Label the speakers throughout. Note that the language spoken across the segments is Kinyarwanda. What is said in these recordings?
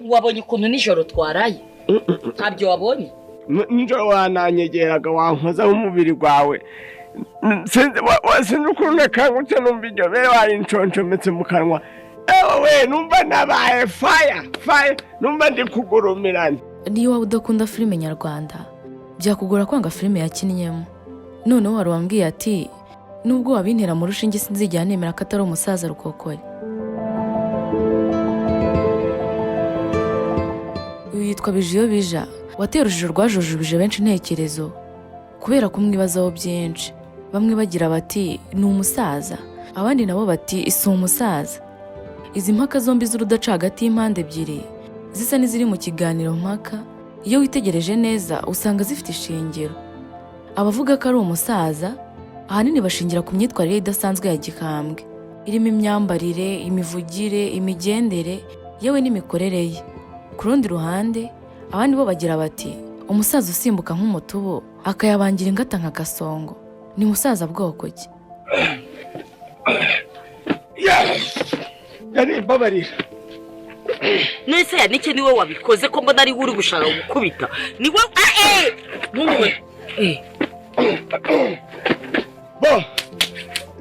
Speaker 1: wabonye ukuntu nijoro twaraye ntabyo wabonye
Speaker 2: nijoro wananyegeraga wankozaho umubiri wawe sinzi ukuntu nakangutse numva iryo bere warinconshometse mu kanwa ewe numva nabaye fire numva ndi kugurumirana.
Speaker 3: Niyo waba udakunda filime nyarwanda byakugora kwanga filime yakinnyemo. Noneho wari wambwiye ati nubwo wabintera mu rushinge sinzijya nemera ko atari umusaza rukokore. Uyu yitwa Bijiyo Bija wateye urujijo rwajujubije benshi intekerezo kubera kumwibazaho byinshi. Bamwe bagira bati ni umusaza, abandi nabo bati si umusaza. Izi mpaka zombi z'urudaca hagati y'impande ebyiri zisa n'iziri mu kiganiro mpaka, iyo witegereje neza usanga zifite ishingiro. Abavuga ko ari umusaza ahanini bashingira ku myitwarire idasanzwe ya gikambwe, irimo imyambarire, imivugire, imigendere, yewe n'imikorere ye. Ku rundi ruhande abandi bo bagira bati umusaza usimbuka nk'umutubu akayabangira ingata nka gasongo ni musaza bwoko ki?
Speaker 2: Yari babarira.
Speaker 1: Nese ya nike niwe wabikoze ko mbona ari uri gushaka gukubita. Niwe ntuwe.
Speaker 2: Bo.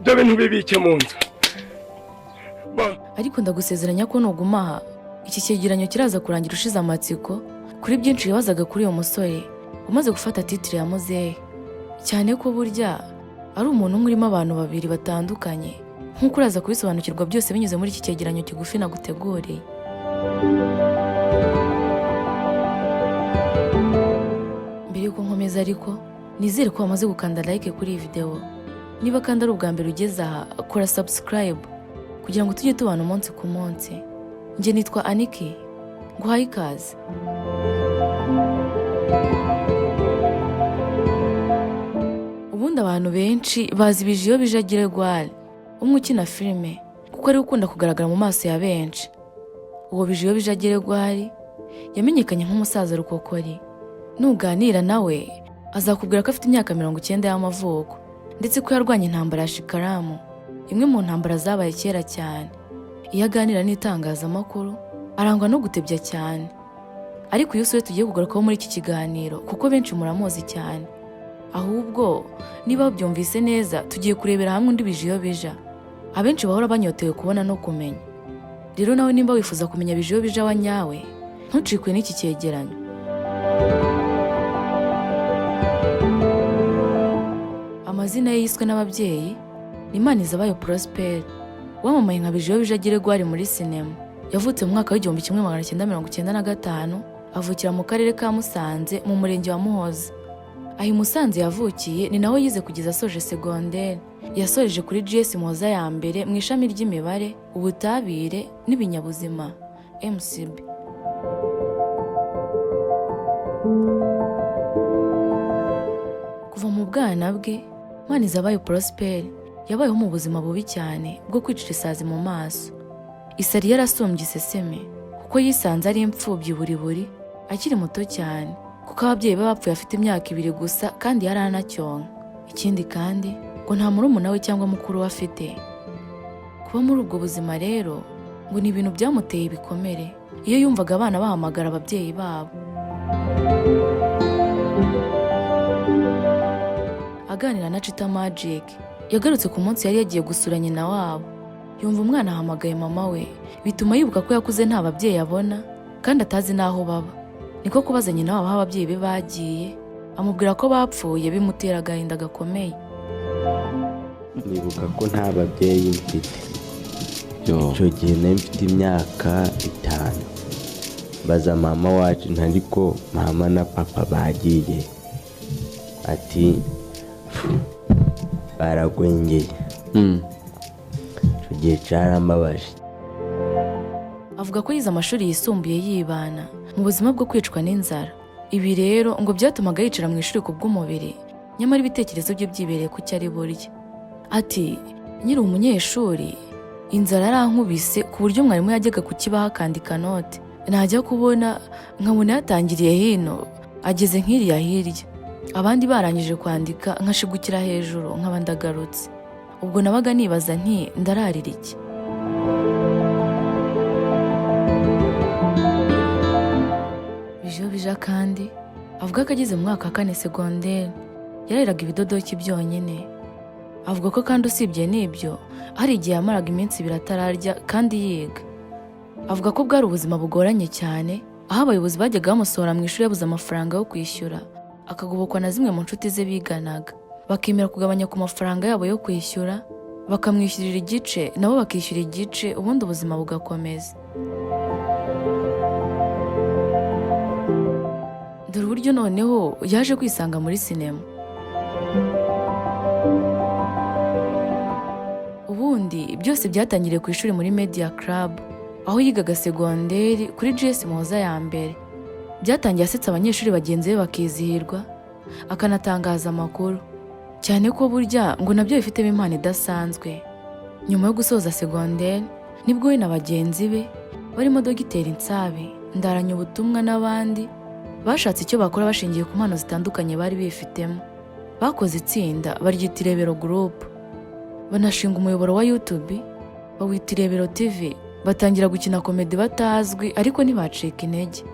Speaker 2: Dobe ntubibike mu nzu. Bo.
Speaker 3: Ariko ndagusezeranya ko nugumaha iki cyegeranyo kiraza kurangira ushize amatsiko kuri byinshi yabazaga kuri uyo musore umaze gufata titre ya muzehe, cyane ko burya ari umuntu umurimo abantu babiri batandukanye nk'uko uraza kubisobanukirwa byose binyuze muri iki cyegeranyo kigufi naguteguriye. Mbere yuko nkomeza ariko nizere ko wamaze gukanda like kuri iyi video. Niba kandi ari ubwa mbere ugeze aha kora subscribe kugira ngo tujye tubana umunsi ku munsi. Nje nitwa Aniki, nguhaye ikaze. Ubundi abantu benshi bazi Bijiyo Bija Gregoire, umwe ukina filime kuko ari ukunda kugaragara mu maso ya benshi. Uwo Bijiyo Bija Gregoire yamenyekanye nk'umusaza rukokori. Nuganira nawe azakubwira ko afite imyaka 90 y'amavuko ndetse ko yarwanye intambara ya Shikaramu, imwe mu ntambara zabaye kera cyane. Iyo aganira n'itangazamakuru arangwa no gutebya cyane. Ariko iyo tugiye kugarukaho muri iki kiganiro kuko benshi muramuzi cyane. Ahubwo niba byumvise neza tugiye kurebera hamwe undi Bijiyo Bija abenshi bahora banyotewe kubona no kumenya. Rero nawe nimba wifuza kumenya Bijiyo Bija wa nyawe ntucikwe n'iki cyegeranyo. Amazina ye yiswe n'ababyeyi ni Manizabayo Prosper, wamamaye nka Bijiyo Bija Gregoire muri sinema. Yavutse mu mwaka w'1995 avukira mu karere ka Musanze mu murenge wa Muhoza. Ahi Musanze yavukiye ni naho yize kugeza asoje secondaire. Yasoreje kuri GS Muhoza ya mbere mu ishami ry'imibare, ubutabire n'ibinyabuzima MCB. Kuva mu bwana bwe Manizabayo Prosper yabayeho mu buzima bubi cyane bwo kwicira isazi mu maso. Isari yarasumbye iseseme kuko yisanze ari imfubyi buri akiri muto cyane kuko ababyeyi be bapfuye afite imyaka 2 gusa kandi yari anacyonka. Ikindi kandi ngo nta murumuna we cyangwa mukuru we afite. Kuba muri ubwo buzima rero ngo ni ibintu byamuteye ibikomere iyo yumvaga abana bahamagara ababyeyi babo. Aganira na Chita Magic yagarutse ku munsi yari yagiye gusura nyina wabo. Yumva umwana ahamagaye mama we, bituma yibuka ko yakuze nta babyeyi abona kandi atazi naho baba. Niko kubaza nyina wabo aho ababyeyi be bagiye, amubwira ko bapfuye bimutera agahinda gakomeye.
Speaker 4: Nibuka ko nta babyeyi mfite. Icyo gihe nari mfite imyaka 5. Baza mama wacu ntariko mama na papa bagiye. Ati baragwengeye. Icyo gihe cyarambabaje.
Speaker 3: Avuga ko yize amashuri yisumbuye yibana mu buzima bwo kwicwa n'inzara. Ibi rero ngo byatumaga yicara mu ishuri kubw'umubiri, nyamara ibitekerezo bye byibereye ku cyari burya. Ati nyiri umunyeshuri inzara yarankubise ku buryo mwarimu yajyaga kukibaha akandika note. Najya kubona nkabona yatangiriye hino ageze nk'iriya hirya. Abandi barangije kwandika nkashigukira hejuru nkaba ndagarutse. Ubwo nabaga nibaza nti ndararira iki. Bijiyo bija kandi avuga ko ageze mu mwaka wa 4 segonderi yareraga ibidodoki byonyine. Avuga ko kandi usibye n'ibyo hari igihe yamaraga iminsi 2 atararya kandi yiga. Avuga ko bwari ubuzima bugoranye cyane, aho abayobozi bajyaga bamusohora mu ishuri yabuze amafaranga yo kwishyura, akagobokwa na zimwe mu nshuti ze biganaga, bakemera kugabanya ku mafaranga yabo yo kwishyura, bakamwishyurira igice nabo bakishyura igice, ubundi ubuzima bugakomeza. Dore uburyo noneho yaje kwisanga muri sinema. Ubundi byose byatangiriye ku ishuri muri Media Club, aho yigaga segonderi kuri GS Muhoza ya mbere. Byatangiye asetsa abanyeshuri bagenzi be bakizihirwa, akanatangaza amakuru, cyane ko burya ngo nabyo bifitemo impano idasanzwe. Nyuma yo gusoza segonderi nibwo we na bagenzi be barimo Dogiteri Nsabe, Ndaranya Ubutumwa n'abandi bashatse icyo bakora bashingiye ku mpano zitandukanye bari bifitemo. Bakoze itsinda baryita Irebero Group, banashinga umuyoboro wa YouTube bawita Irebero TV, batangira gukina komedi batazwi ariko ntibacika intege.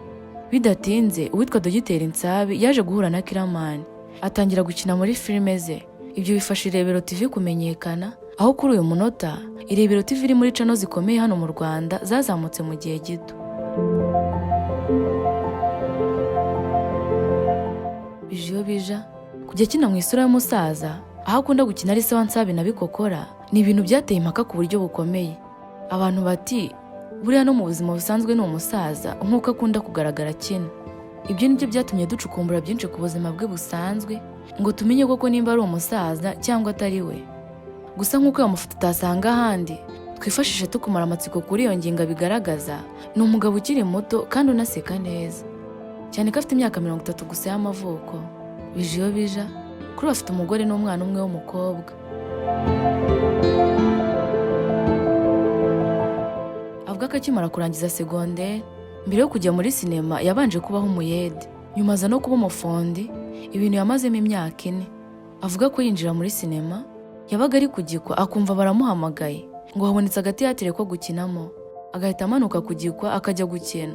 Speaker 3: Bidatinze uwitwa Dogiteri Nsabe yaje guhura na Kiramani, atangira gukina muri filime ze. Ibyo bifasha Irebero TV kumenyekana, aho kuri uyu munota Irebero TV iri muri channel zikomeye hano mu Rwanda zazamutse mu gihe gito. Bijiyo bija kujya kina mu isura y'umusaza, aho akunda gukina ari se wa Nsabe na Bikokora, ni ibintu byateye impaka ku buryo bukomeye. Abantu bati buriya no mu buzima busanzwe ni umusaza nk'uko akunda kugaragara kina. Ibyo nibyo byatumye ducukumbura byinshi ku buzima bwe busanzwe ngo tumenye koko nimba ari umusaza cyangwa atari we. Gusa nk'uko amafoto utasanga ahandi, twifashishe tukumara amatsiko kuri iyo ngingo bigaragaza, ni umugabo ukiri muto kandi unaseka neza, cyane ko afite imyaka 30 gusa y'amavuko. Bijiyo bija kuri afite umugore n'umwana umwe w'umukobwa. Avuga ko akimara kurangiza segonderi, mbere yo kujya muri sinema yabanje kubaho umuyede, nyuma aza no kuba umufundi, ibintu yamazemo imyaka 4. Avuga ko yinjira muri sinema yabaga ari kugikwa akumva baramuhamagaye ngo habonetse agatiyatire ko gukinamo, agahita amanuka kugikwa akajya gukina.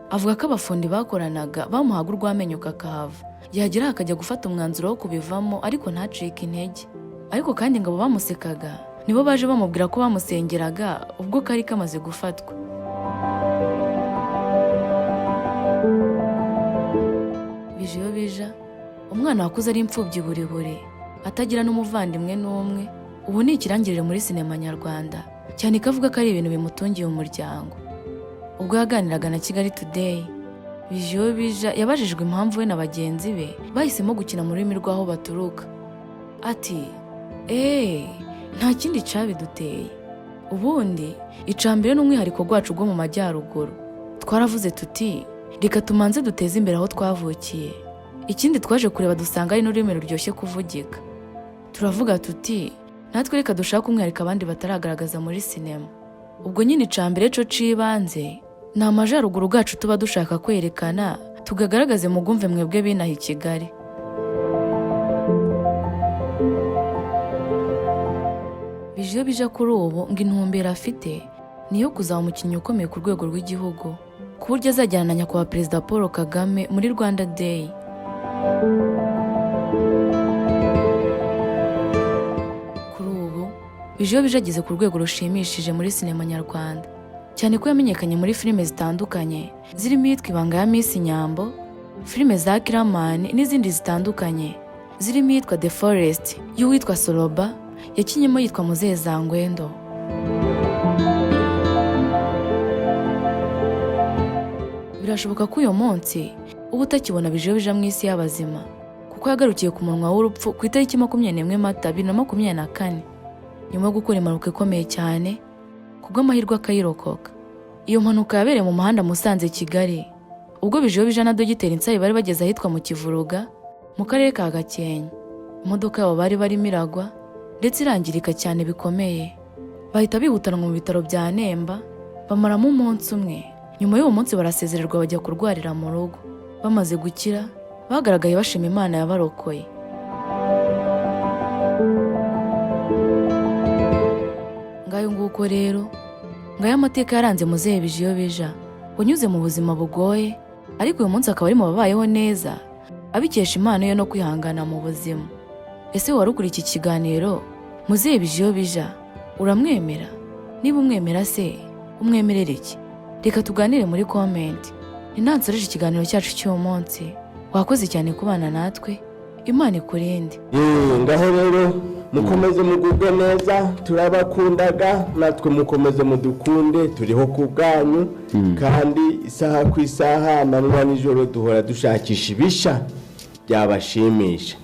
Speaker 3: Avuga ko abafundi bakoranaga bamuhaga urw'amenyo kakahava, yagera akajya gufata umwanzuro wo kubivamo ariko ntacike intege. Ariko kandi ngo abo bamusekaga nibo baje bamubwira ko bamusengeraga ubwo kari kamaze gufatwa. Bijiyo bija umwana wakuze ari imfubyi buri atagira n'umuvandimwe n'umwe, ubu ni ikirangirire muri sinema nyarwanda, cyane ko avuga ko ari ibintu bimutungiye umuryango. Ubwo yaganiraga na Kigali Today, Bijiyo bija yabajijwe impamvu we na bagenzi be bahisemo gukina mu rurimi rw'aho baturuka. Ati nta kindi cabiduteye, ubundi icambere n'umwihariko rwacu rwo mu majyaruguru. Twaravuze tuti reka tumanze duteze imbere aho twavukiye, ikindi twaje kureba dusanga ari n'ururimi ruryoshye kuvugika. Turavuga tuti natwe reka dushaka umwihariko abandi bataragaragaza muri sinema. Ubwo nyine icambere cyo cibanze ni amajyaruguru gacu tuba dushaka kwerekana, tugagaragaze mu bwumve mwebwe binaha i Kigali. Bijiyo bija kuri ubu ngo intumbero afite niyo kuzaba umukinnyi ukomeye ku rwego rw'igihugu, ku buryo azajyana na nyakubahwa Perezida Paul Kagame muri Rwanda Day. Kuri ubu Bijiyo bija ageze ku rwego rushimishije muri sinema nyarwanda, cyane ko yamenyekanye muri filime zitandukanye zirimo iyitwa Ibanga ya Miss Nyambo, filime za Kiramani n'izindi zitandukanye zirimo iyitwa The Forest y'uwitwa Soloba, yakinyemo yitwa Muzehe Zangwendo. Birashoboka ko uyu munsi uba utakibona Bijiyo bija mu isi y'abazima, kuko yagarukiye ku munwa w'urupfu ku itariki 21 Mata 2024 nyuma yo gukora impanuka ikomeye cyane kubw'amahirwe akayirokoka. Iyo mpanuka yabereye mu muhanda Musanze Kigali, ubwo Bijiyo bija na Dogiteri Nsabe bari bageze ahitwa mu Kivuruga mu karere ka Gakenke. Imodoka yabo bari barimo iragwa ndetse irangirika cyane bikomeye, bahita bihutanwa mu bitaro bya Nemba, bamaramo umunsi umwe. Nyuma y'uwo munsi barasezererwa bajya kurwarira mu rugo. Bamaze gukira bagaragaye bashima Imana yabarokoye. Ngayo nguko rero, ngayo amateka yaranze Muzehe Bijiyo bija, wanyuze mu buzima bugoye ariko uyu munsi akaba ari mu babayeho neza abikesha impano ye no kwihangana mu buzima. Ese wari ukuri iki kiganiro muzehe Bijiyo Bija uramwemera? Niba umwemera se umwemerera iki? Reka tuganire muri comment. Ninansoreje ikiganiro cyacu cy'uwo munsi. Wakoze cyane kubana natwe, Imana ikurinde.
Speaker 2: Ngaho rero mukomeze mugubwe neza, turabakundaga, natwe mukomeze mudukunde, turiho ku bwanyu kandi isaha ku isaha amanywa n'ijoro duhora dushakisha ibisha byabashimisha.